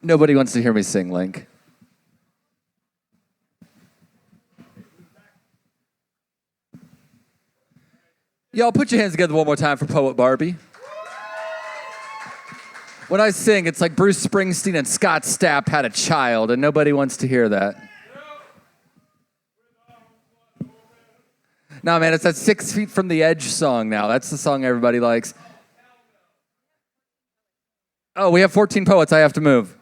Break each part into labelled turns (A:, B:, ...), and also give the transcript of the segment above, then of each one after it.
A: Nobody wants to hear me sing, Link. Y'all put your hands together one more time for Poet Barbie. When I sing, it's like Bruce Springsteen and Scott Stapp had a child, and nobody wants to hear that. No, man, it's that 6 Feet from the Edge song now. That's the song everybody likes. Oh, we have 14 poets. I have to move.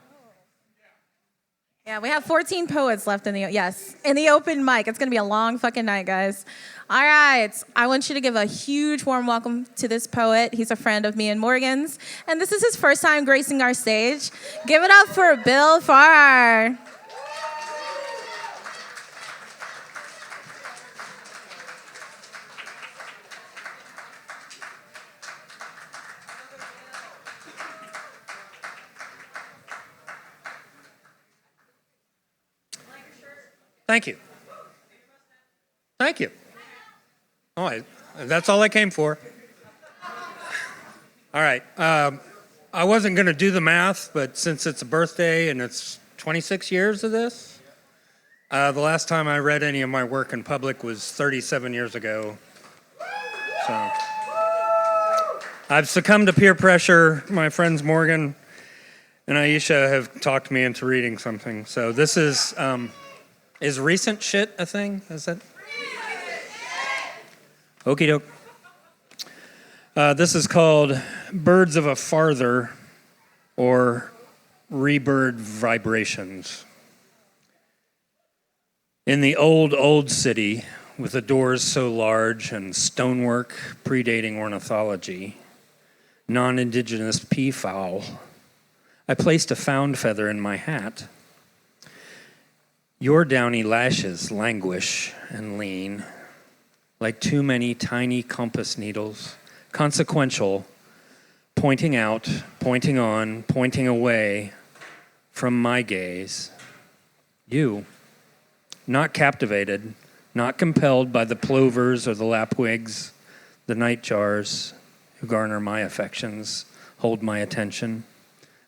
B: Yeah, we have 14 poets left in the open mic. It's going to be a long fucking night, guys. All right. I want you to give a huge warm welcome to this poet. He's a friend of me and Morgan's, and this is his first time gracing our stage. Give it up for Bil Farrar.
C: Thank you. Thank you. That's all I came for. All right. I wasn't going to do the math, but since it's a birthday and it's 26 years of this, the last time I read any of my work in public was 37 years ago. So I've succumbed to peer pressure. My friends Morgan and Ayesha have talked me into reading something. So this is recent shit a thing? Is that? Okie doke. This is called Birds of a Farther, or Rebird Vibrations. In the old city, with the doors so large and stonework predating ornithology, non-indigenous peafowl, I placed a found feather in my hat. Your downy lashes languish and lean, like too many tiny compass needles, consequential, pointing out, pointing on, pointing away from my gaze. You, not captivated, not compelled by the plovers or the lapwigs, the nightjars who garner my affections, hold my attention,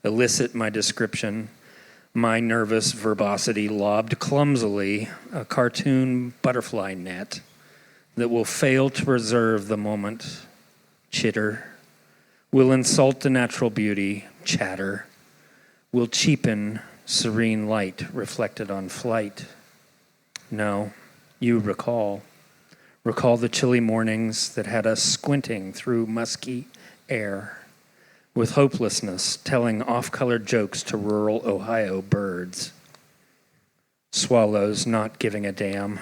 C: elicit my description, my nervous verbosity lobbed clumsily a cartoon butterfly net that will fail to preserve the moment, chitter, will insult the natural beauty, chatter, will cheapen serene light reflected on flight. No, you recall the chilly mornings that had us squinting through musky air, with hopelessness telling off-colored jokes to rural Ohio birds. Swallows not giving a damn.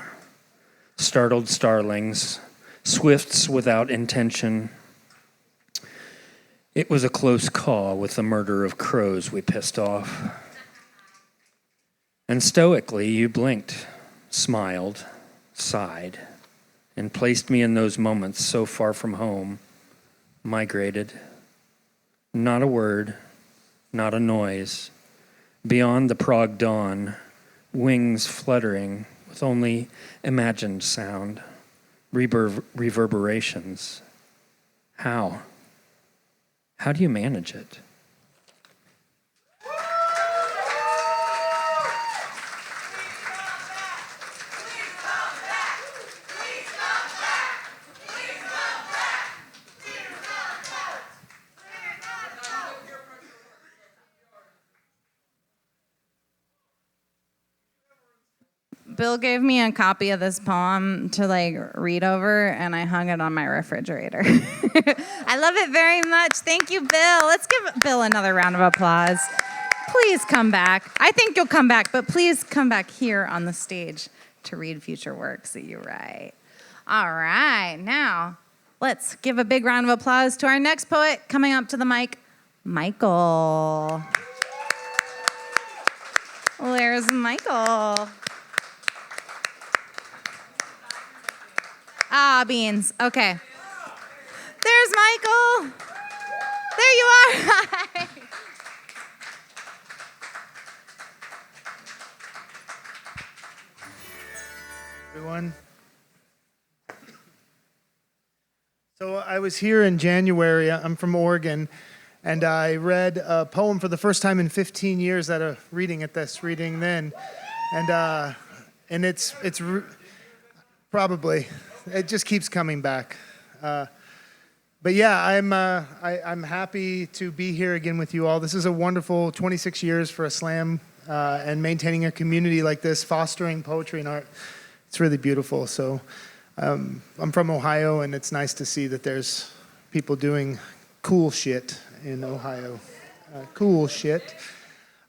C: Startled starlings, swifts without intention. It was a close call with the murder of crows we pissed off. And stoically you blinked, smiled, sighed, and placed me in those moments so far from home, migrated. Not a word, not a noise. Beyond the Prague dawn, wings fluttering with only imagined sound, reverberations. How? How do you manage it?
D: Bill gave me a copy of this poem to read over, and I hung it on my refrigerator. I love it very much. Thank you, Bill. Let's give Bill another round of applause. Please come back. I think you'll come back, but please come back here on the stage to read future works that you write. All right, now let's give a big round of applause to our next poet coming up to the mic, Michael. Where's Michael? Ah, beans. Okay. There's Michael. There you are. Hi.
E: Everyone. So I was here in January. I'm from Oregon, And I read a poem for the first time in 15 years at a reading at this reading then. And it's probably, it just keeps coming back. But yeah, I'm happy to be here again with you all. This is a wonderful 26 years for a slam and maintaining a community like this, fostering poetry and art. It's really beautiful. So I'm from Ohio, and it's nice to see that there's people doing cool shit in Ohio. Cool shit.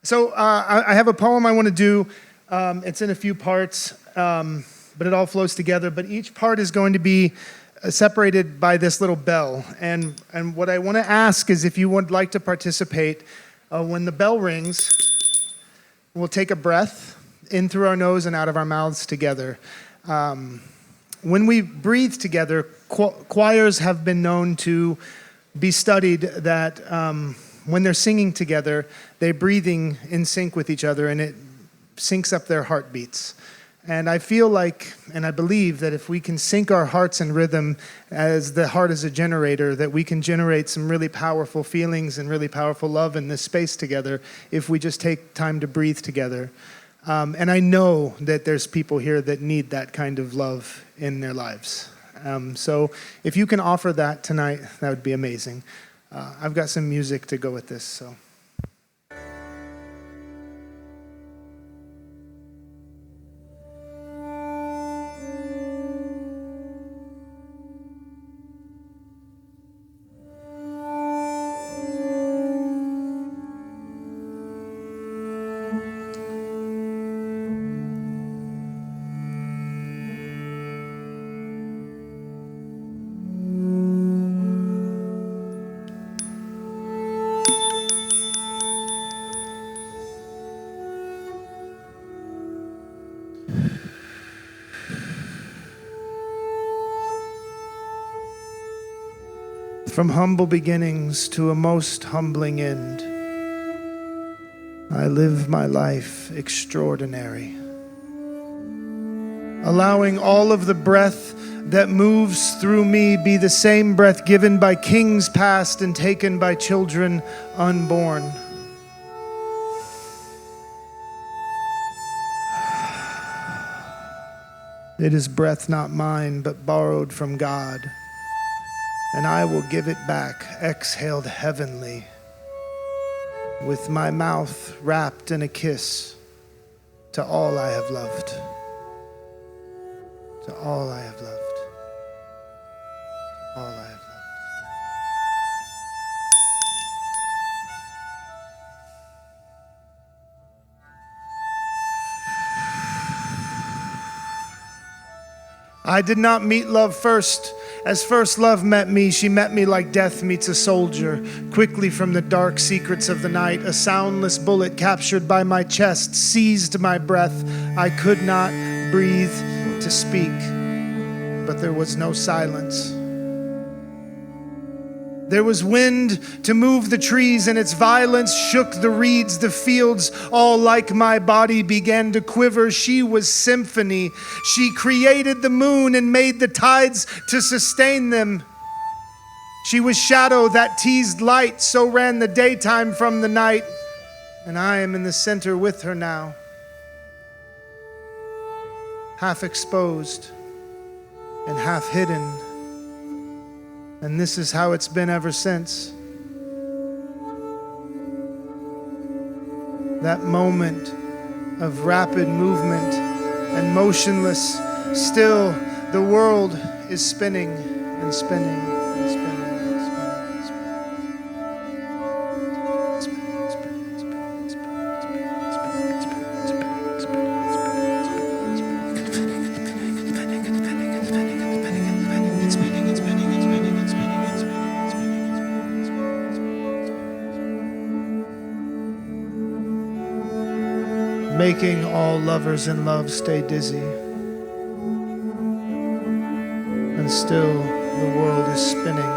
E: So I have a poem I want to do. It's in a few parts, but it all flows together. But each part is going to be separated by this little bell. And what I want to ask is if you would like to participate, when the bell rings, we'll take a breath in through our nose and out of our mouths together. When we breathe together, choirs have been known to be studied that when they're singing together, they're breathing in sync with each other, and it syncs up their heartbeats. And I feel like, and I believe that if we can sync our hearts in rhythm, as the heart is a generator, that we can generate some really powerful feelings and really powerful love in this space together if we just take time to breathe together. And I know that there's people here that need that kind of love in their lives. So if you can offer that tonight, that would be amazing. I've got some music to go with this, so. From humble beginnings to a most humbling end, I live my life extraordinary, allowing all of the breath that moves through me be the same breath given by kings past and taken by children unborn. It is breath not mine, but borrowed from God, and I will give it back, exhaled heavenly, with my mouth wrapped in a kiss to all I have loved, to all I have loved, to all I have loved. I did not meet love first. As first love met me, she met me like death meets a soldier. Quickly from the dark secrets of the night, a soundless bullet captured by my chest seized my breath. I could not breathe to speak, but there was no silence. There was wind to move the trees, and its violence shook the reeds. The fields, all like my body, began to quiver. She was symphony. She created the moon and made the tides to sustain them. She was shadow that teased light, so ran the daytime from the night. And I am in the center with her now, half exposed and half hidden. And this is how it's been ever since. That moment of rapid movement and motionless, still the world is spinning and spinning and spinning and spinning and making all lovers in love stay dizzy. And still the world is spinning.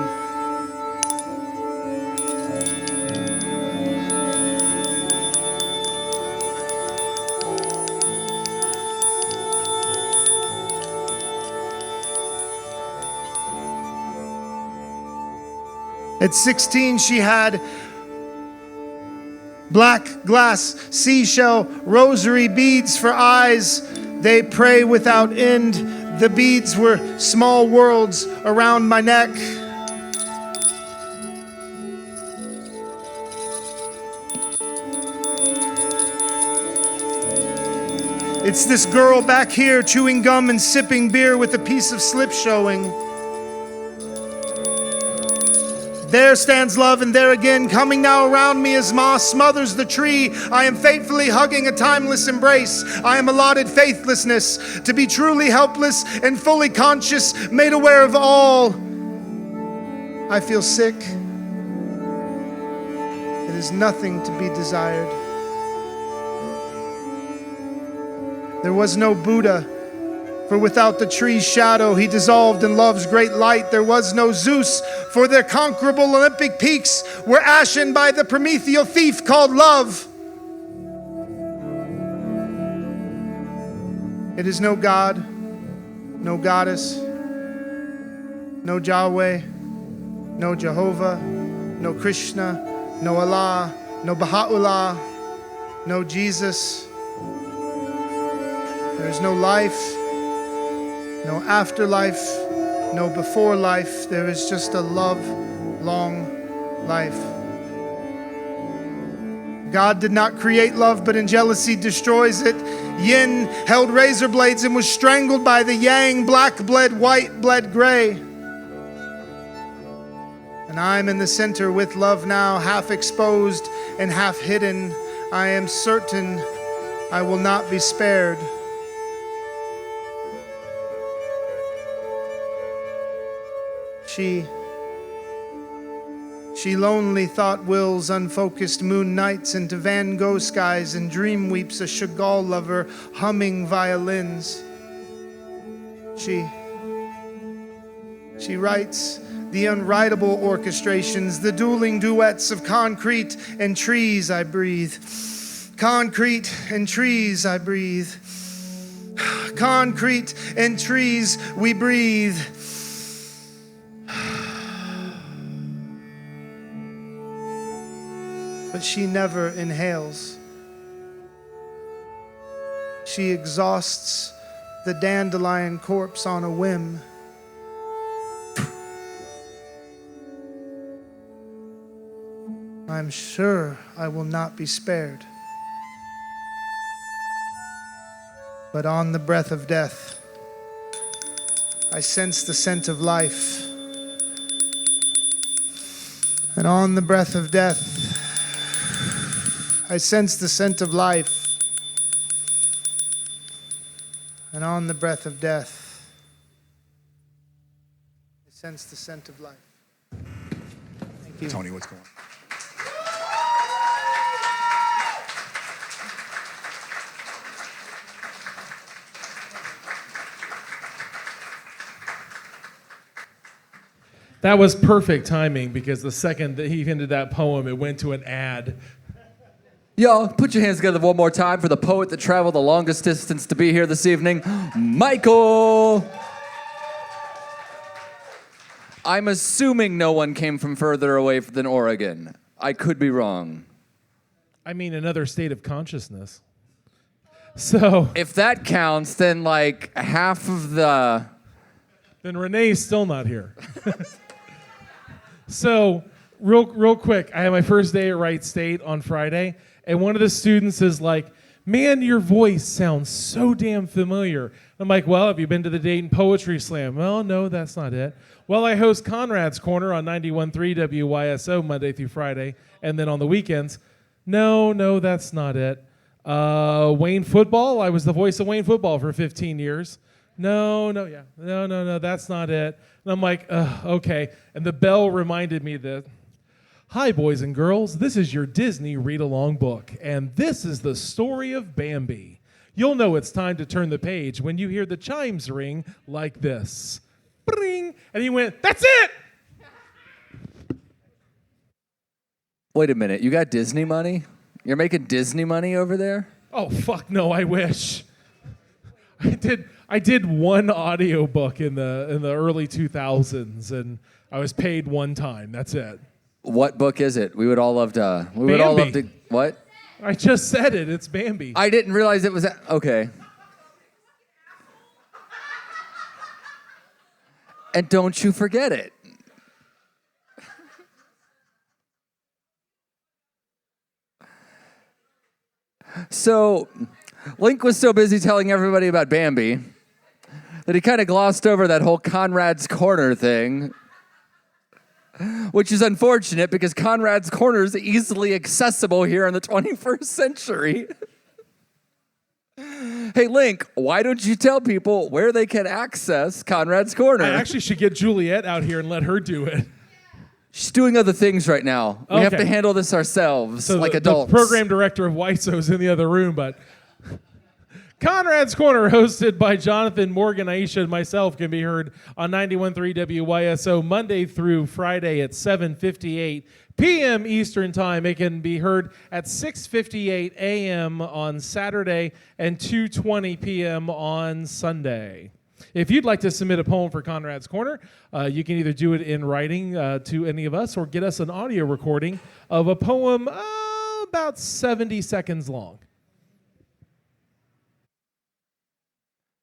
E: At 16, she had Black glass, seashell, rosary beads for eyes. They pray without end. The beads were small worlds around my neck. It's this girl back here chewing gum and sipping beer with a piece of slip showing. There stands love, and there again, coming now around me as moss smothers the tree. I am faithfully hugging a timeless embrace. I am allotted faithlessness, to be truly helpless and fully conscious, made aware of all. I feel sick. It is nothing to be desired. There was no Buddha, for without the tree's shadow, he dissolved in love's great light. There was no Zeus, for their conquerable Olympic peaks were ashen by the Promethean thief called love. It is no God, no goddess, no Yahweh, no Jehovah, no Krishna, no Allah, no Baha'u'llah, no Jesus. There is no life, no afterlife, no before life. There is just a love-long life. God did not create love, but in jealousy destroys it. Yin held razor blades and was strangled by the yang. Black bled white, bled gray. And I'm in the center with love now, half exposed and half hidden. I am certain I will not be spared. She lonely thought wills unfocused moon nights into Van Gogh skies and dream weeps a Chagall lover humming violins. She writes the unwritable orchestrations, the dueling duets of concrete and trees I breathe. Concrete and trees I breathe. Concrete and trees we breathe. But she never inhales. She exhausts the dandelion corpse on a whim. I'm sure I will not be spared. But on the breath of death, I sense the scent of life. And on the breath of death, I sense the scent of life. And on the breath of death, I sense the scent of life. Thank you.
F: Tony, what's going on?
G: That was perfect timing because the second that he ended that poem, it went to an ad.
A: Yo, put your hands together one more time for the poet that traveled the longest distance to be here this evening, Michael. I'm assuming no one came from further away than Oregon. I could be wrong.
G: I mean, another state of consciousness. So
A: If that counts, then like half of the...
G: then Renee's still not here. So real quick, I had my first day at Wright State on Friday, and one of the students is like, "Man, your voice sounds so damn familiar." I'm like, "Well, have you been to the Dayton Poetry Slam?" "Well, no, that's not it." "Well, I host Conrad's Corner on 91.3 WYSO Monday through Friday, and then on the weekends." No, that's not it." Wayne Football, I was the voice of Wayne Football for 15 years. No, that's not it. And I'm like, okay. And the bell reminded me that, "Hi, boys and girls, this is your Disney read-along book, and this is the story of Bambi. You'll know it's time to turn the page when you hear the chimes ring like this. Bring!" And he went, "That's it!"
A: Wait a minute, you got Disney money? You're making Disney money over there?
G: Oh, fuck no, I wish. I did one audiobook in the early 2000s, and I was paid one time. That's it.
A: What book is it? We would all love to. We would all love
G: Bambi.
A: to. What?
G: I just said it. It's Bambi.
A: I didn't realize it was okay. And don't you forget it. So, Link was so busy telling everybody about Bambi that he kind of glossed over that whole Conrad's Corner thing, which is unfortunate because Conrad's Corner is easily accessible here in the 21st century. Hey, Link, why don't you tell people where they can access Conrad's Corner?
G: I actually should get Juliet out here and let her do it.
A: She's doing other things right now. We have
G: Okay.
A: to handle this ourselves,
G: So
A: like
G: the
A: adults.
G: program director of Whiteso is in the other room, but Conrad's Corner, hosted by Jonathan, Morgan, Ayesha, and myself, can be heard on 91.3 WYSO Monday through Friday at 7:58 p.m. Eastern Time. It can be heard at 6:58 a.m. on Saturday and 2:20 p.m. on Sunday. If you'd like to submit a poem for Conrad's Corner, you can either do it in writing to any of us or get us an audio recording of a poem about 70 seconds long.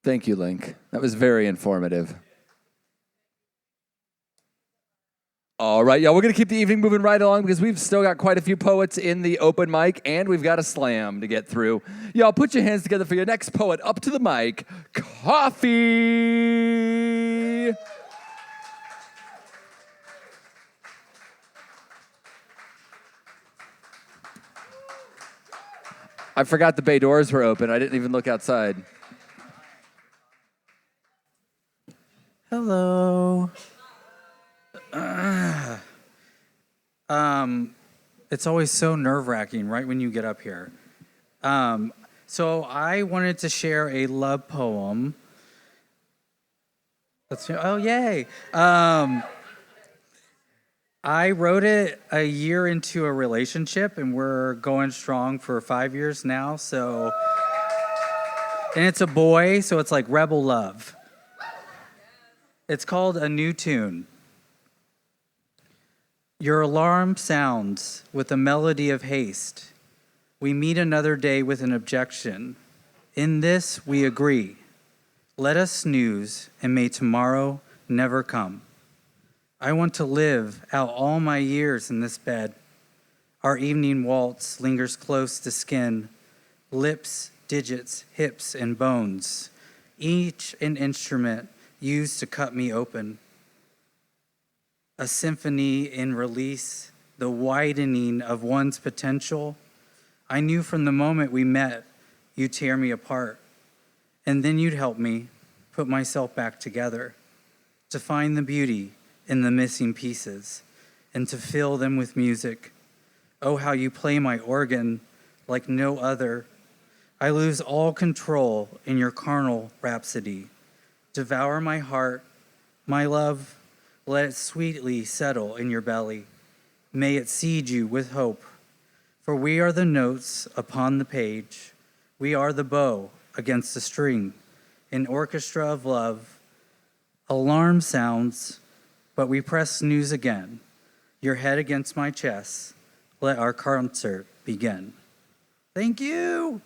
A: Thank you, Link. That was very informative. All right, y'all, we're going to keep the evening moving right along because we've still got quite a few poets in the open mic, and we've got a slam to get through. Y'all, put your hands together for your next poet up to the mic, Coffee. I forgot the bay doors were open. I didn't even look outside.
F: Hello. It's always so nerve-wracking right when you get up here. So I wanted to share a love poem. Oh, yay. I wrote it a year into a relationship, and we're going strong for 5 years now. So, and it's a boy, so it's like rebel love. It's called A New Tune. Your alarm sounds with a melody of haste. We meet another day with an objection. In this, we agree. Let us snooze, and may tomorrow never come. I want to live out all my years in this bed. Our evening waltz lingers close to skin, lips, digits, hips, and bones, each an instrument used to cut me open. A symphony in release, the widening of one's potential. I knew from the moment we met, you'd tear me apart. And then you'd help me put myself back together, to find the beauty in the missing pieces, and to fill them with music. Oh, how you play my organ like no other. I lose all control in your carnal rhapsody. Devour my heart, my love, let it sweetly settle in your belly. May it seed you with hope. For we are the notes upon the page. We are the bow against the string. An orchestra of love. Alarm sounds, but we press snooze again. Your head against my chest. Let our concert begin. Thank you.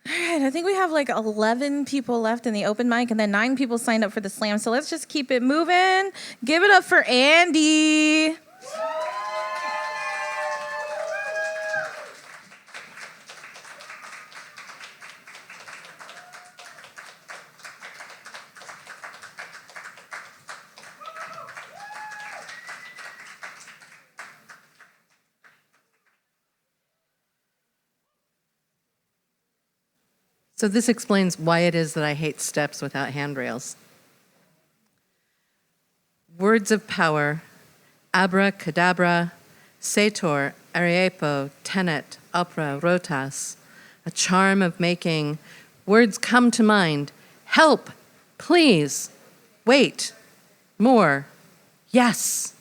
B: All right, I think we have like 11 people left in the open mic, and then 9 people signed up for the slam. So let's just keep it moving. Give it up for Andi.
H: So this explains why it is that I hate steps without handrails. Words of power, abracadabra, sator, ariepo, tenet, opera, rotas, a charm of making. Words come to mind. Help, please, Wait, more, yes.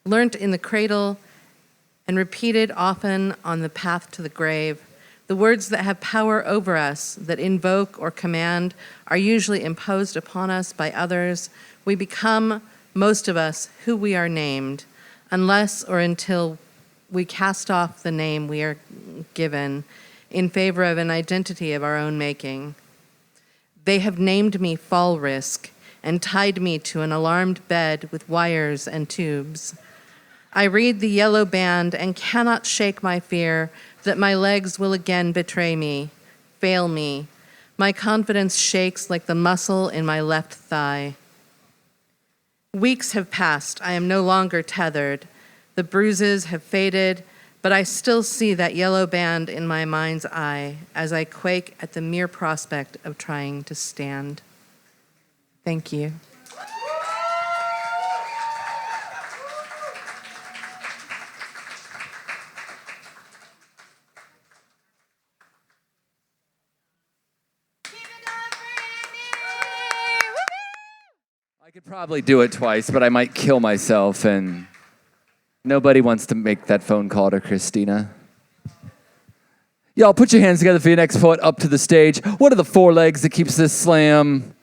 H: Learnt in the cradle and repeated often on the path to the grave. The words that have power over us, that invoke or command, are usually imposed upon us by others. We become, most of us, who we are named, unless or until we cast off the name we are given in favor of an identity of our own making. They have named me fall risk and tied me to an alarmed bed with wires and tubes. I read the yellow band and cannot shake my fear that my legs will again betray me, fail me. My confidence shakes like the muscle in my left thigh. Weeks have passed. I am no longer tethered. The bruises have faded, but I still see that yellow band in my mind's eye as I quake at the mere prospect of trying to stand. Thank you.
A: I could probably do it twice, but I might kill myself, and nobody wants to make that phone call to Christina. Y'all, put your hands together for your next poet up to the stage. What are the four legs that keeps this slam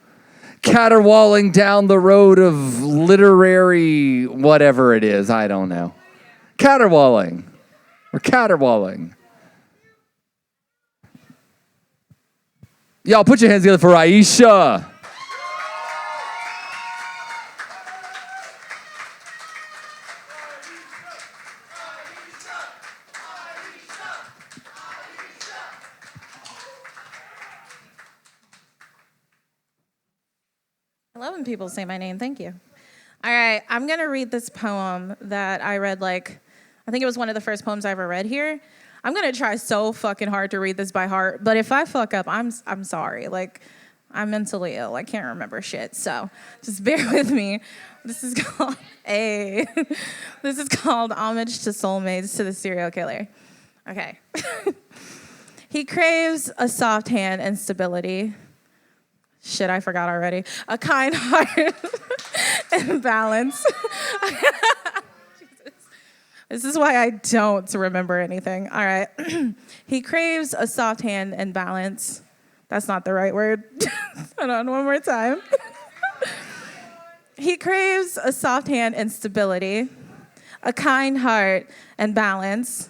A: caterwauling down the road of literary whatever it is? I don't know. Caterwauling. We're caterwauling. Y'all, put your hands together for Ayesha.
B: I love when people say my name. Thank you. All right, I'm going to read this poem that I read, I think it was one of the first poems I ever read here. I'm going to try so fucking hard to read this by heart, but if I fuck up, I'm sorry. I'm mentally ill. I can't remember shit, so just bear with me. This is called This is called Homage to Soulmates to the Serial Killer. Okay. He craves a soft hand and stability. Shit, I forgot already. A kind heart and balance. Jesus. This is why I don't remember anything. All right. He craves a soft hand and balance. That's not the right word. Hold on, one more time. He craves a soft hand and stability, a kind heart and balance,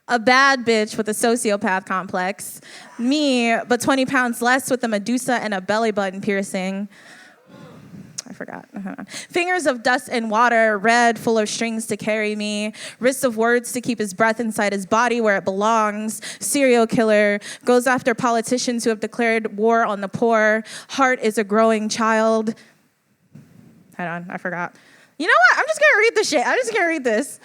B: a bad bitch with a sociopath complex, me, but 20 pounds less with a Medusa and a belly button piercing. I forgot. Fingers of dust and water, red, full of strings to carry me. Wrists of words to keep his breath inside his body where it belongs. Serial killer, goes after politicians who have declared war on the poor. Heart is a growing child. Hold on, I forgot. You know what? I'm just going to read this shit. I'm just going to read this.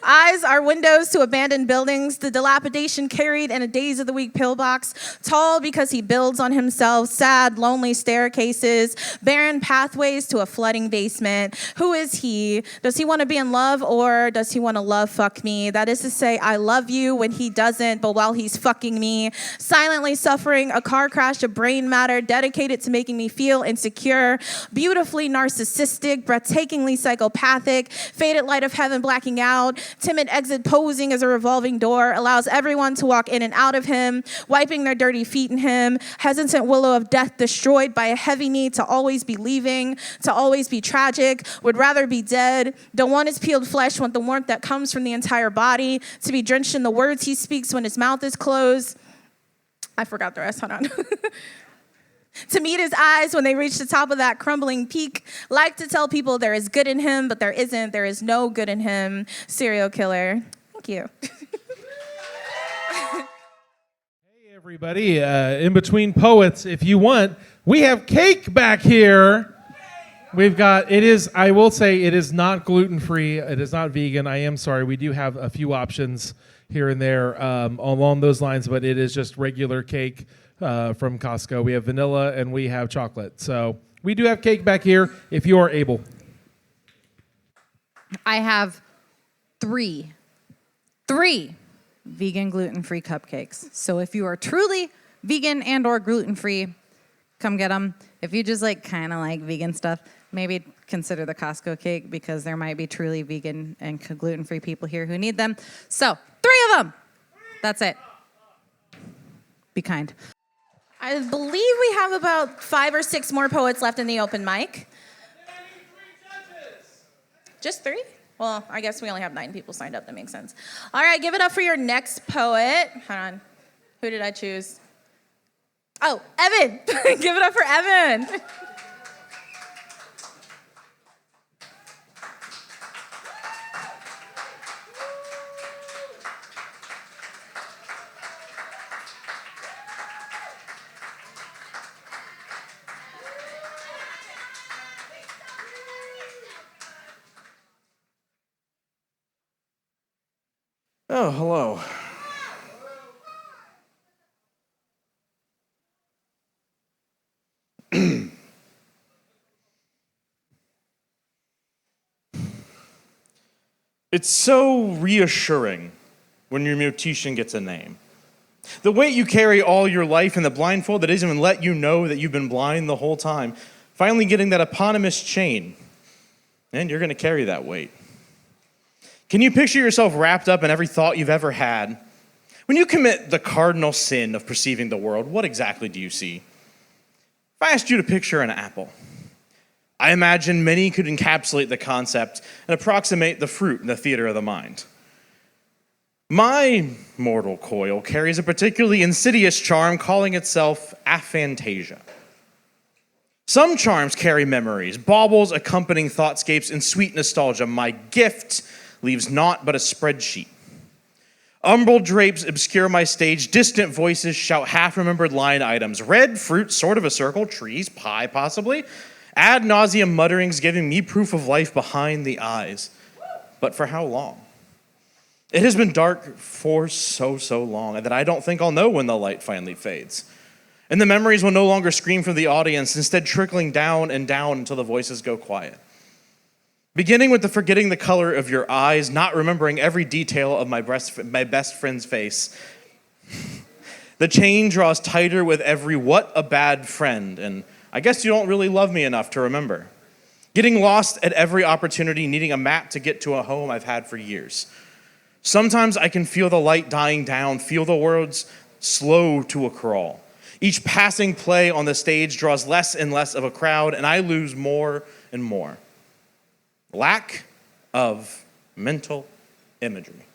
B: Eyes are windows to abandoned buildings, the dilapidation carried in a days of the week pillbox, tall because he builds on himself, sad, lonely staircases, barren pathways to a flooding basement. Who is he? Does he want to be in love or does he want to love fuck me? That is to say, I love you when he doesn't, but while he's fucking me, silently suffering a car crash of brain matter dedicated to making me feel insecure, beautifully narcissistic, breathtakingly psychopathic, faded light of heaven black out, timid exit posing as a revolving door, allows everyone to walk in and out of him, wiping their dirty feet in him, hesitant willow of death destroyed by a heavy need to always be leaving, to always be tragic, would rather be dead, don't want his peeled flesh, want the warmth that comes from the entire body, to be drenched in the words he speaks when his mouth is closed. I forgot the rest, hold on. To meet his eyes when they reach the top of that crumbling peak. Like to tell people there is good in him, but there isn't. There is no good in him. Serial killer. Thank you.
G: Hey, everybody. In between poets, if you want, we have cake back here. We've got, I will say, it is not gluten-free. It is not vegan. I am sorry. We do have a few options here and there along those lines, but it is just regular cake. From Costco. We have vanilla and we have chocolate. So we do have cake back here if you are able.
D: I have three vegan gluten-free cupcakes. So if you are truly vegan and or gluten-free, come get them. If you just like kind of like vegan stuff, maybe consider the Costco cake because there might be truly vegan and gluten-free people here who need them. So 3 of them. That's it. Be kind.
B: I believe we have about 5 or 6 more poets left in the open mic. Just 3? Well, I guess we only have 9 people signed up. That makes sense. All right, give it up for your next poet. Hold on. Who did I choose? Oh, Evan. Give it up for Evan.
I: Oh, hello. It's so reassuring when your mortician gets a name. The weight you carry all your life and the blindfold that doesn't even let you know that you've been blind the whole time, finally getting that eponymous chain, and you're going to carry that weight. Can you picture yourself wrapped up in every thought you've ever had? When you commit the cardinal sin of perceiving the world, what exactly do you see? If I asked you to picture an apple, I imagine many could encapsulate the concept and approximate the fruit in the theater of the mind. My mortal coil carries a particularly insidious charm calling itself aphantasia. Some charms carry memories, baubles accompanying thoughtscapes, and sweet nostalgia. My gift leaves naught but a spreadsheet. Umbral drapes obscure my stage, distant voices shout half-remembered line items. Red fruit, sort of a circle, trees, pie possibly. Ad nauseum mutterings giving me proof of life behind the eyes. But for how long? It has been dark for so long that I don't think I'll know when the light finally fades. And the memories will no longer scream from the audience, instead trickling down and down until the voices go quiet. Beginning with the forgetting the color of your eyes, not remembering every detail of my best friend's face. The chain draws tighter with every what a bad friend, and I guess you don't really love me enough to remember. Getting lost at every opportunity, needing a map to get to a home I've had for years. Sometimes I can feel the light dying down, feel the words slow to a crawl. Each passing play on the stage draws less and less of a crowd, and I lose more and more. Lack of mental imagery.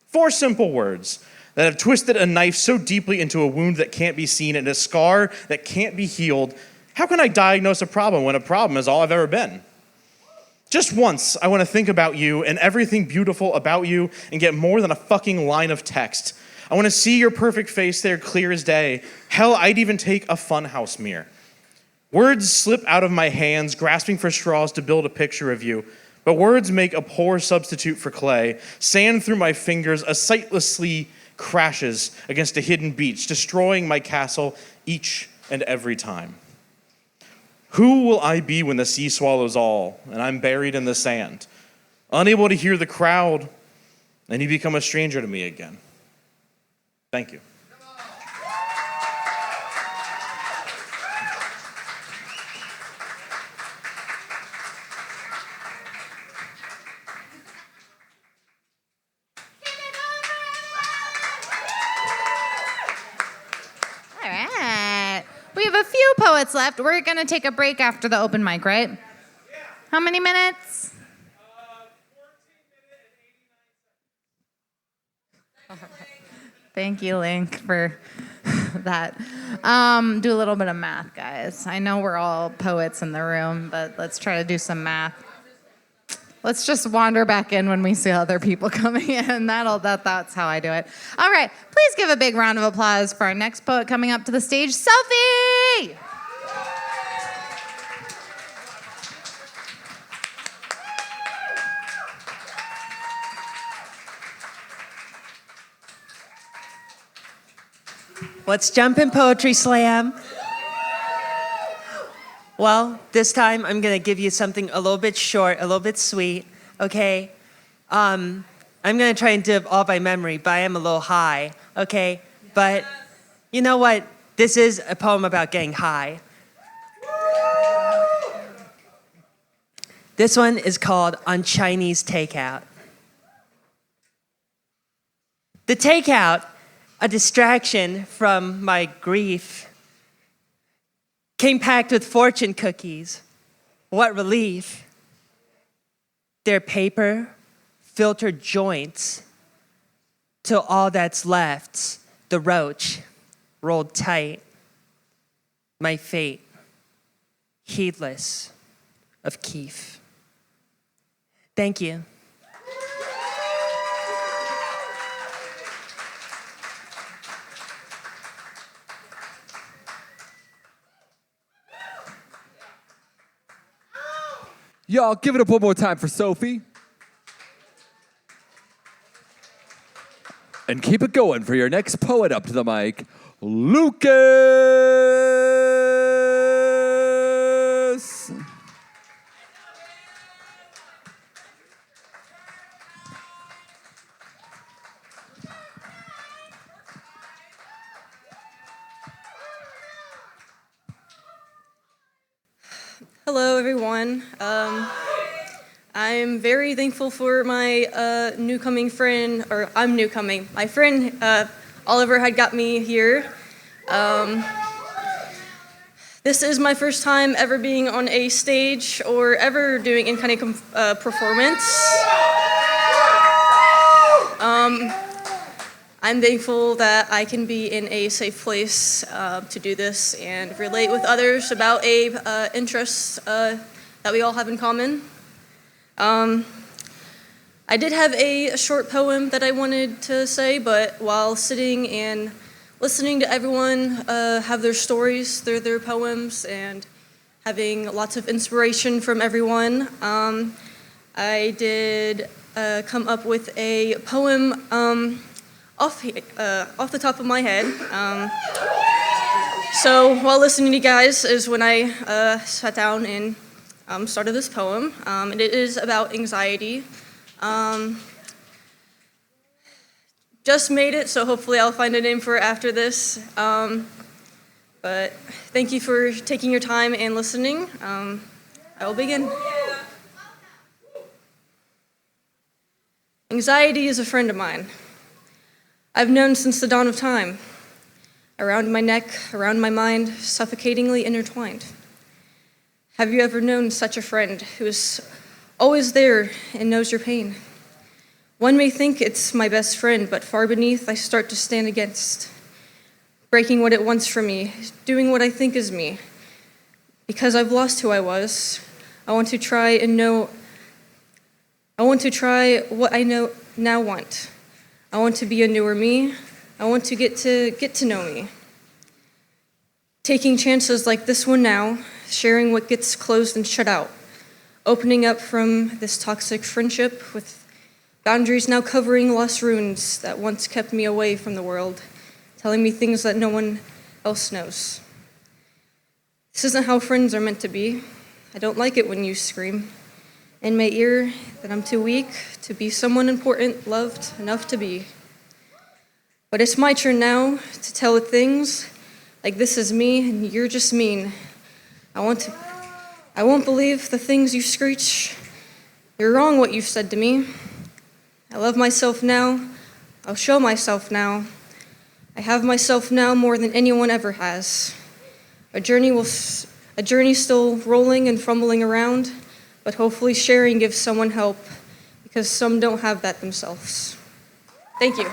I: 4 simple words that have twisted a knife so deeply into a wound that can't be seen and a scar that can't be healed. How can I diagnose a problem when a problem is all I've ever been? Just once, I want to think about you and everything beautiful about you and get more than a fucking line of text. I want to see your perfect face there clear as day. Hell, I'd even take a funhouse mirror. Words slip out of my hands, grasping for straws to build a picture of you. But words make a poor substitute for clay. Sand through my fingers, a sightlessly crashes against a hidden beach, destroying my castle each and every time. Who will I be when the sea swallows all, and I'm buried in the sand, unable to hear the crowd, and you become a stranger to me again? Thank you.
D: All right. We have a few poets left. We're going to take a break after the open mic, right? Yeah. How many minutes? 14 minutes and 89 seconds. Thank you, Link, for that. Do a little bit of math, guys. I know we're all poets in the room, but let's try to do some math. Let's just wander back in when we see other people coming in. That's how I do it. All right, please give a big round of applause for our next poet coming up to the stage, Sophie!
J: Let's jump in Poetry Slam. Well, this time I'm going to give you something a little bit short, a little bit sweet, okay? I'm going to try and do it all by memory, but I am a little high, okay? But you know what? This is a poem about getting high. This one is called On Chinese Takeout. The takeout, a distraction from my grief, came packed with fortune cookies. What relief. Their paper, filtered joints, till all that's left, the roach, rolled tight. My fate, heedless of Keef. Thank you.
A: Y'all, give it up one more time for Sophie. And keep it going for your next poet up to the mic, Lucas.
K: Hello, everyone. I'm very thankful for my newcoming friend, or I'm newcoming. My friend Oliver had got me here. This is my first time ever being on a stage or ever doing any kind of performance. I'm thankful that I can be in a safe place to do this and relate with others about interests that we all have in common. I did have a short poem that I wanted to say, but while sitting and listening to everyone have their stories through their poems and having lots of inspiration from everyone, I did come up with a poem off the top of my head. So while listening to you guys is when I sat down and started this poem, and it is about anxiety. Just made it, so hopefully I'll find a name for it after this. But thank you for taking your time and listening. I will begin. Anxiety is a friend of mine. I've known since the dawn of time. Around my neck, around my mind, suffocatingly intertwined. Have you ever known such a friend who is always there and knows your pain? One may think it's my best friend, but far beneath I start to stand against, breaking what it wants from me, doing what I think is me. Because I've lost who I was, I want to try what I now want. I want to be a newer me. I want to get to know me. Taking chances like this one now, sharing what gets closed and shut out, opening up from this toxic friendship with boundaries now covering lost ruins that once kept me away from the world, telling me things that no one else knows. This isn't how friends are meant to be. I don't like it when you scream in my ear that I'm too weak to be someone important, loved enough to be. But it's my turn now to tell it things like this is me and you're just mean. I won't believe the things you screech. You're wrong what you've said to me. I love myself now. I'll show myself now. I have myself now more than anyone ever has. A journey still rolling and fumbling around, but hopefully sharing gives someone help because some don't have that themselves. Thank you.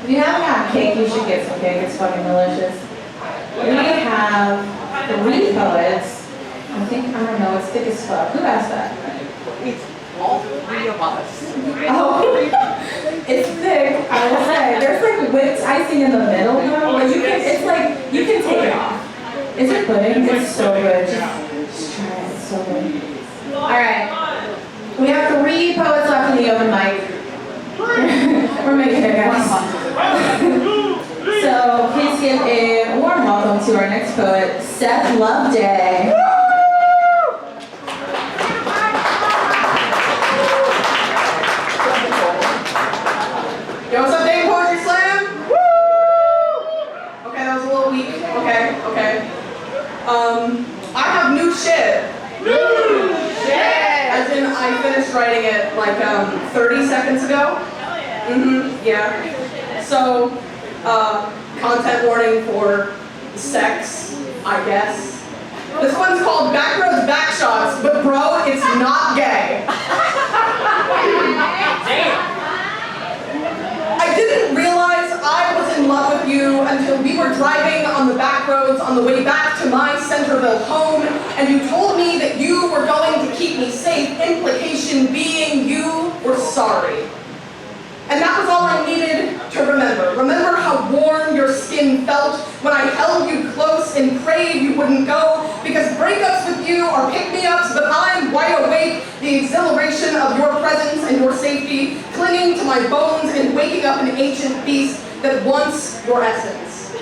L: If you haven't got cake, you should get some cake. It's fucking delicious. We have 3 poets. I don't know, it's thick as fuck. Who asked that?
M: It's all 3 of us.
L: Oh, it's thick, I will say. There's like whipped icing in the middle though, but you can take it off. Is it pudding? It's so good. Just try it, it's so good. Alright, we have 3 poets left in the open mic. We're making it, guys. give a warm welcome to our next poet, Seth Loveday.
N: Yo, what's up, Dayton Poetry Slam? Woo! Okay, that was a little weak. Okay. I have new shit. New shit! As in, I finished writing it like 30 seconds ago. Yeah. So, content warning for sex, I guess. This one's called Backroads Backshots, but bro, it's not gay. I didn't realize I was in love with you until we were driving on the back roads on the way back to my Centerville home, and you told me that you were going to keep me safe, implication being you were sorry. And that was all I needed to remember. Remember how warm your skin felt when I held you close and prayed you wouldn't go, because breakups with you are pick-me-ups, but I'm wide awake, the exhilaration of your presence and your safety, clinging to my bones and waking up an ancient beast that wants your essence.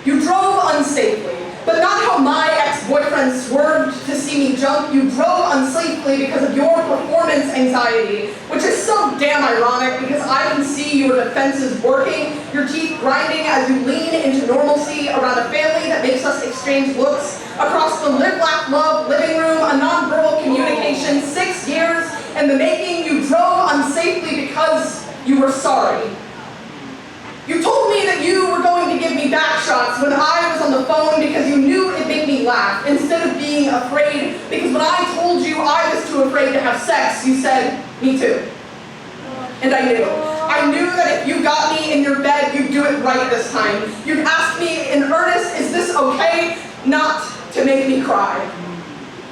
N: You drove unsafely, but not how my ex-boyfriend swerved to see me jump. You drove unsafely because of your performance anxiety, which is so damn ironic because I can see your defenses working, your teeth grinding as you lean into normalcy around a family that makes us exchange looks across the live, laugh, love living room, a nonverbal communication, 6 years in the making. You drove unsafely because you were sorry. You told me that you were going to give me back shots when I was on the phone because you knew it'd make me laugh instead of being afraid, because when I told you I was too afraid to have sex, you said, me too. And I knew. I knew that if you got me in your bed, you'd do it right this time. You'd ask me in earnest, is this okay? Not to make me cry.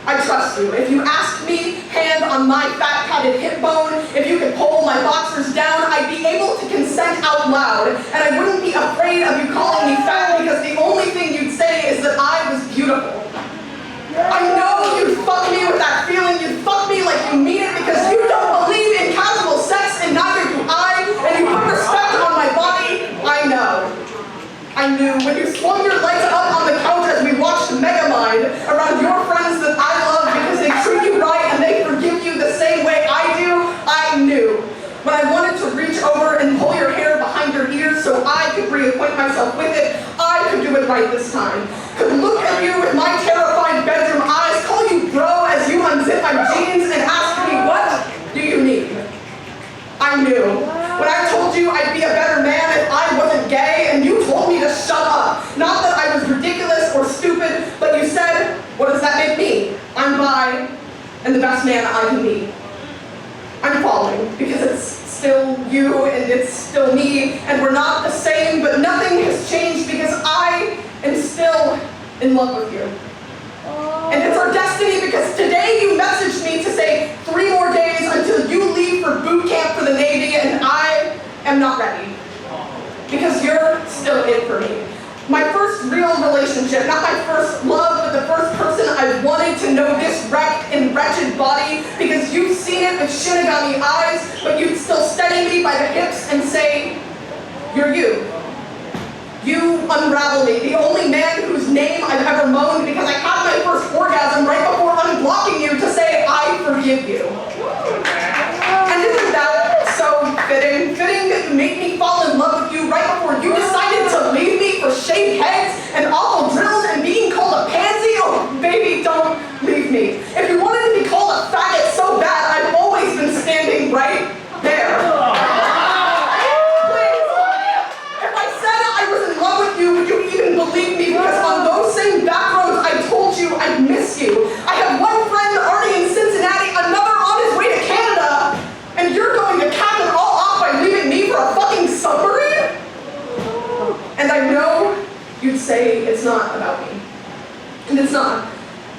N: I trust you. If you asked me, hand on my fat padded hip bone, if you could pull my boxers down, I'd be able to consent out loud, and I wouldn't be afraid of you calling me fat because the only thing you'd say is that I was beautiful. I know you'd fuck me with that feeling. You'd fuck me like you mean it because you don't believe in casual sex, and neither do I, and you put respect on my body. I know. I knew when you swung your legs up on the couch as we watched Megamind around your friends that I love because they treat you right and they forgive you the same way I do. I knew. When I wanted to reach over and pull your hair behind your ears so I could reacquaint myself with it, I could do it right this time. Could look at you with my terrified bedroom eyes, call you bro as you unzip my jeans and ask me, what do you need? I knew. When I told you I'd be a better man if I wasn't gay, and you told me to shut up. Not that I was ridiculous or stupid, but you said, what does that make me? I'm bi, and the best man I can be. I'm falling, because it's still you, and it's still me, and we're not the same, but nothing has changed because I am still in love with you. And it's our destiny because today you messaged me to say 3 more days until you leave for boot camp for the Navy, and I am not ready. Because you're still it for me. My first real relationship, not my first love, but the first person I wanted to know this wrecked and wretched body, because you've seen it with Shinigami eyes, but you'd still steady me by the hips and say, you're you. You unravel me, the only man whose name I've ever moaned because I had my first orgasm right before unblocking you to say, I forgive you. And isn't that so fitting? Fitting that you made me fall in love with you right before you decided to leave me for shaved heads and awful drills and being called a pansy? Oh, baby, don't leave me. If you wanted to be called a faggot so bad, I've always been standing right there. Believe me, because on those same back roads I told you I'd miss you. I have one friend already in Cincinnati, another on his way to Canada, and you're going to cap it all off by leaving me for a fucking submarine? And I know you'd say it's not about me. And it's not.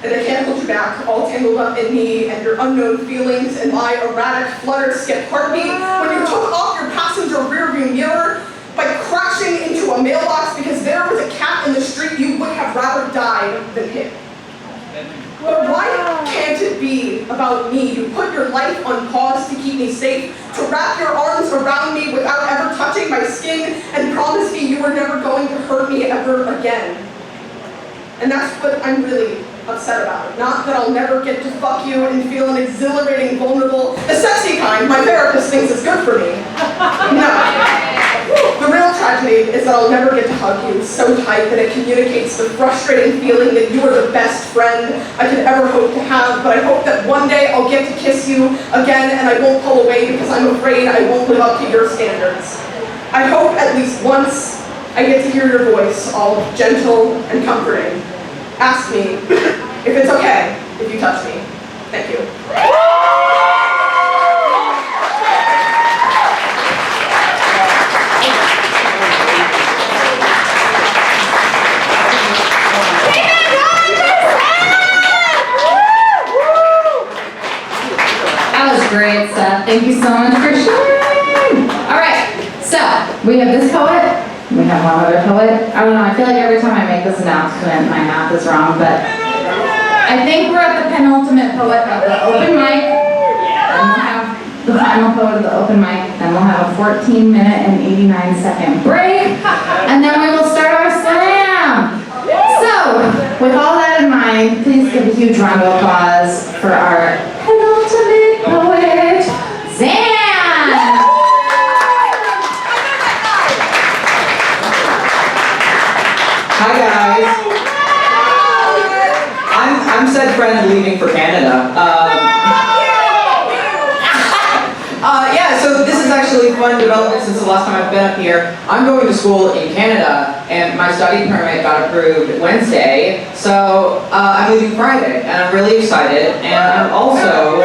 N: And I can't hold you back, all tangled up in me and your unknown feelings and my erratic flutter-skip heartbeat. When you took off your passenger rearview mirror, by crashing into a mailbox because there was a cat in the street you would have rather died than hit. But why can't it be about me? You put your life on pause to keep me safe, to to wrap your arms around me without ever touching my skin and promise me you were never going to hurt me ever again. And that's what I'm really upset about. Not that I'll never get to fuck you and feel an exhilarating, vulnerable, the sexy kind my therapist thinks is good for me. No. The real tragedy is that I'll never get to hug you so tight that it communicates the frustrating feeling that you are the best friend I could ever hope to have, but I hope that one day I'll get to kiss you again and I won't pull away because I'm afraid I won't live up to your standards. I hope at least once I get to hear your voice, all gentle and comforting. Ask me if it's okay if you touch me. Thank you.
O: That was great, Seth. Thank you so much for sharing. All right, so we have this poet. We have one other poet. I don't know, I feel like every time I make this announcement, my math is wrong, but I think we're at the penultimate poet of the open mic. Then we'll have the final poet of the open mic. Then we'll have a 14-minute and 89-second break. And then we will start our slam. So, with all that in mind, please give a huge round of applause for our penultimate poet, Zan!
M: Hi guys. I'm said friend leaving for Canada. Yeah, so this is actually fun development since the last time I've been up here. I'm going to school in Canada, and my study permit got approved Wednesday, so I'm leaving Friday, and I'm really excited, and I'm also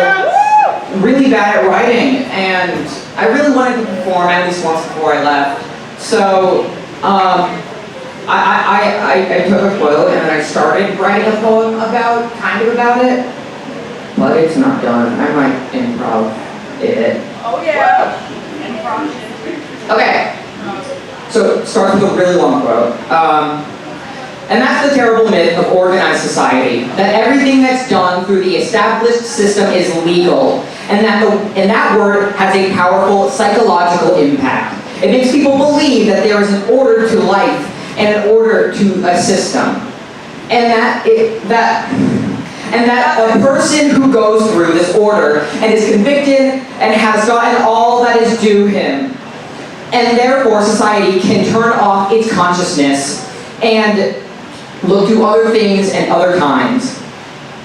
M: really bad at writing, and I really wanted to perform at least once before I left. So, I took a quote and then I started writing a poem kind of about it, but it's not done. I might improv it.
N: Oh yeah.
M: Okay, so it starts with a really long quote. And that's the terrible myth of organized society, that everything that's done through the established system is legal, and that word has a powerful psychological impact. It makes people believe that there is an order to life and an order to a system, and that a person who goes through this order and is convicted and has gotten all that is due him, and therefore society can turn off its consciousness and look to other things and other kinds.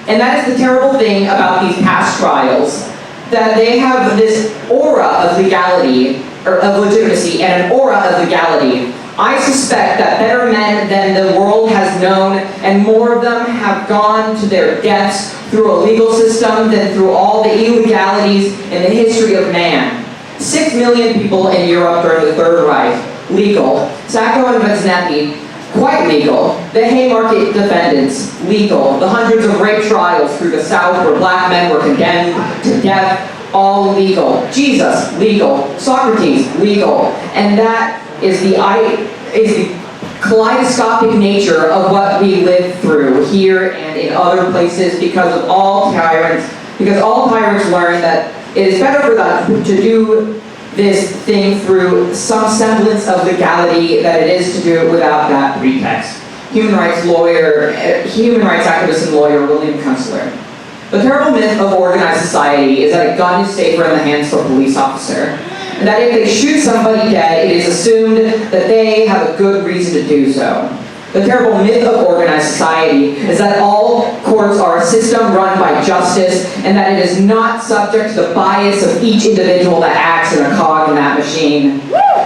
M: And that is the terrible thing about these past trials, that they have this aura of legality, or of legitimacy, and an aura of legality. I suspect that better men than the world has known, and more of them have gone to their deaths through a legal system than through all the illegalities in the history of man. 6 million people in Europe during the Third Reich, legal. Sacco and Vaznetny, quite legal. The Haymarket defendants, legal. The hundreds of rape trials through the South where black men were condemned to death, all legal. Jesus, legal. Socrates, legal. And that is the kaleidoscopic nature of what we live through here and in other places because all tyrants learn that it is better for them to do this thing through some semblance of legality than it is to do it without that pretext. Human rights activist and lawyer William Kunstler. The terrible myth of organized society is that a gun is safer in the hands of a police officer, and that if they shoot somebody dead, it is assumed that they have a good reason to do so. The terrible myth of organized society is that all courts are a system run by justice, and that it is not subject to the bias of each individual that acts in a cog in that machine.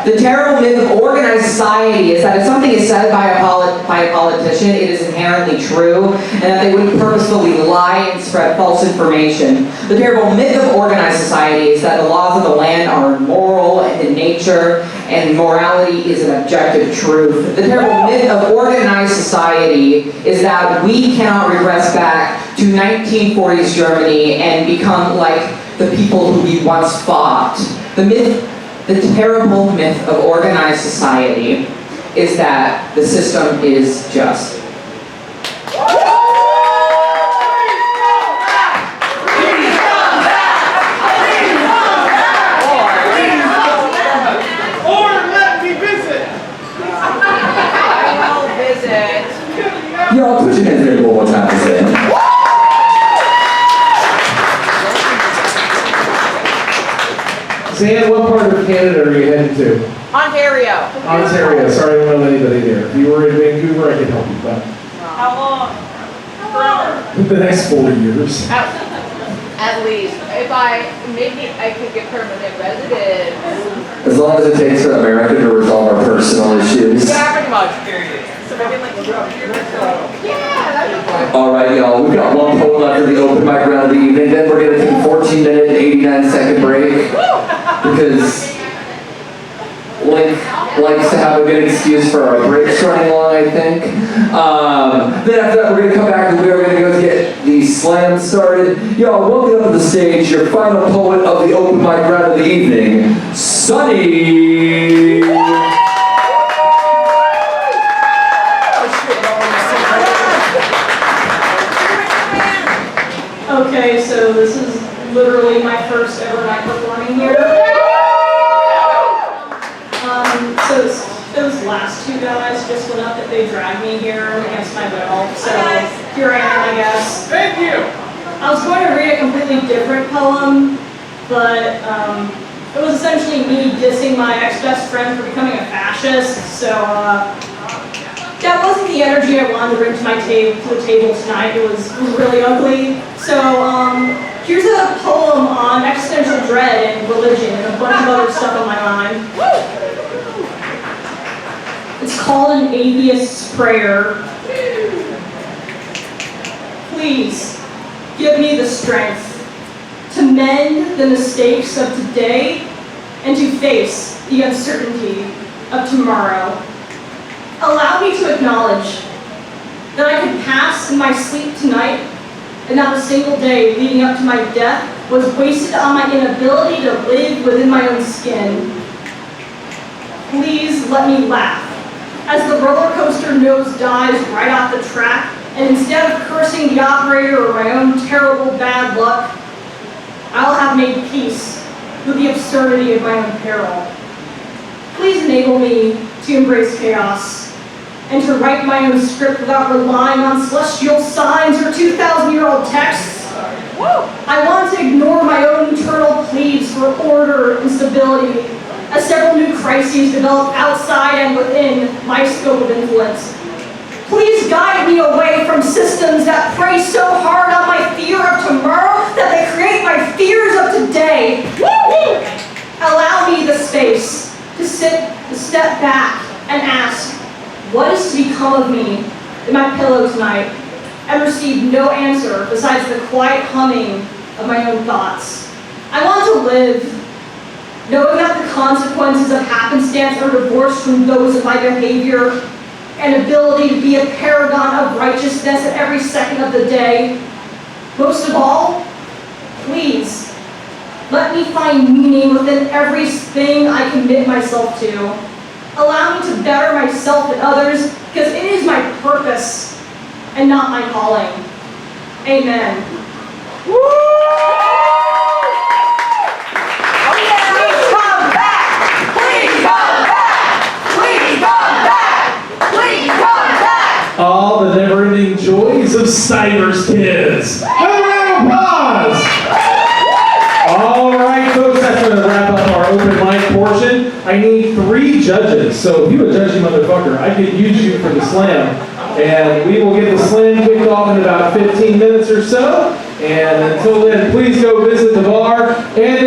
M: The terrible myth of organized society is that if something is said by a politician, it is inherently true, and that they would purposefully lie and spread false information. The terrible myth of organized society is that the laws of the land are immoral and in nature, and morality is an objective truth. The terrible myth of organized society is that we cannot regress back to 1940s Germany and become like the people who we once fought. The terrible myth of organized society is that the system is just.
A: Y'all put your hands together one more time for Sam.
G: Sam, what part of Canada are you heading to?
N: Ontario.
G: Ontario. Sorry, I don't know anybody there. If you were in Vancouver, I could help you, but
N: How long? Forever.
G: the next 4 years.
N: At least. Maybe I could get permanent residence.
A: As long as it takes for America to resolve our personal issues.
N: Yeah, pretty much. So maybe like yeah, that'd be fun.
A: All right, y'all. We've got one poem left for the open mic round of the evening. Then we're gonna take a 14-minute and 89-second break because Link likes to have a good excuse for our breaks running long, I think. Then after that, we're going to come back and we are going to go get the slam started. Y'all, welcome up to the stage, your final poet of the open mic round of the evening, Sunny.
P: Okay, so this is literally my first ever night performing here. So those last two guys just went up that they dragged me here against my will. So here I am, I guess. Thank you! I was going to read a completely different poem, but it was essentially me dissing my ex-best friend for becoming a fascist. So that wasn't the energy I wanted to bring to the table tonight. It was really ugly. So here's a poem on existential dread and religion and a bunch of other stuff on my mind. It's called An Atheist's Prayer. Please give me the strength to mend the mistakes of today and to face the uncertainty of tomorrow. Allow me to acknowledge that I could pass in my sleep tonight and not a single day leading up to my death was wasted on my inability to live within my own skin. Please let me laugh as the roller coaster nose dives right off the track, and instead of cursing the operator or my own terrible bad luck, I'll have made peace with the absurdity of my own peril. Please enable me to embrace chaos and to write my own script without relying on celestial signs or 2,000-year-old texts. I want to ignore my own internal pleas for order and stability as several new crises develop outside and within my scope of influence. Please guide me away from systems that prey so hard on my fear of tomorrow that they create my fears of today. Allow me the space to step back and ask, what is to become of me in my pillow tonight, and receive no answer besides the quiet humming of my own thoughts. I want to live, knowing that the consequences of happenstance are divorced from those of my behavior and ability to be a paragon of righteousness at every second of the day. Most of all, please, let me find meaning within everything I commit myself to. Allow me to better myself and others, because it is my purpose and not my calling. Amen.
G: All the never-ending joys of Cybers Kids. And a round of applause! All right, folks, that's going to wrap up our open mic portion. I need 3 judges, so if you're a judgy motherfucker, I could use you for the slam. And we will get the slam kicked off in about 15 minutes or so. And until then, please go visit the bar. And